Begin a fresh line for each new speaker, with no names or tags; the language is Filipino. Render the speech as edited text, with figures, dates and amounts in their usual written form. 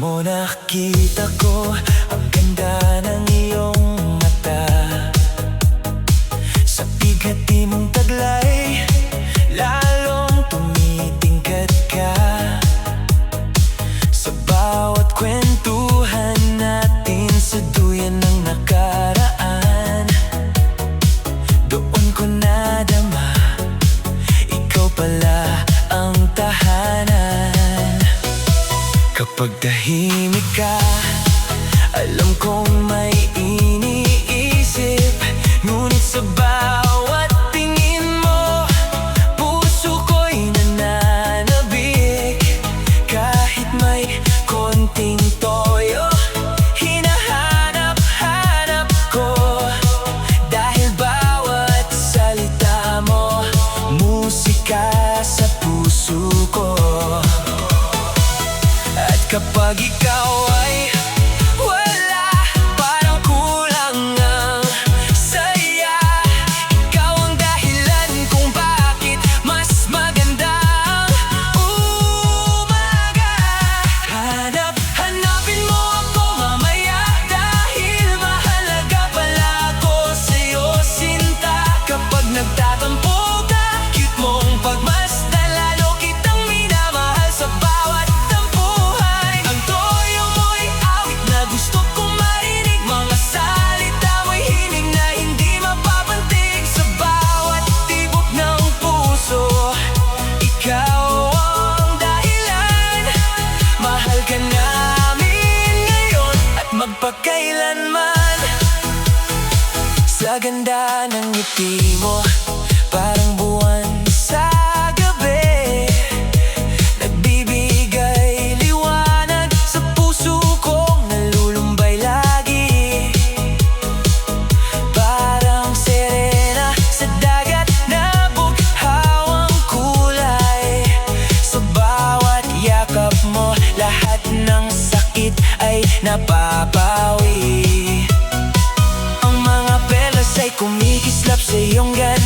mo nakita ko ang ganda ng iyong mata. Sa bigati mong taglay, lalong tumitingkad ka. Sa bawat kwentuhan natin sa duyan ng nakaraan, doon ko nadama, ikaw pala ang tahanan. Kapag tahimik ka, alam kong may iniisip, ngunit sa bawat tingin mo, puso ko'y nananabik. Kahit may konting toyo, hinahanap-hanap ko, dahil bawat salita mo, musika sa puso ko. At kapag ikaw ay wala, parang kulang ang saya. Ikaw ang dahilan kung bakit mas maganda ang umaga. Hanapin mo ako mamaya, dahil mahalaga pala ako sa'yo, sinta. Kapag nagtatampo ka, cute mong pagmasdan, lalo kitang minamahal sa bawat tampuhan. Ang toyo mo'y awit na gusto kong marinig, mga salita mo'y hiling na hindi mapapantig. Sa bawat tibok ng puso, ikaw ang dahilan. Mahal ka namin ngayon at magpakailanman. Sa ganda ng ngiti mo, parang buwan sa gabi, nagbibigay liwanag sa puso kong nalulumbay lagi. Parang serena sa dagat na bughawang kulay. Sa bawat yakap mo, lahat ng sakit ay napapawi. Ang mga perlas ay kumikislap sa iyong ganda.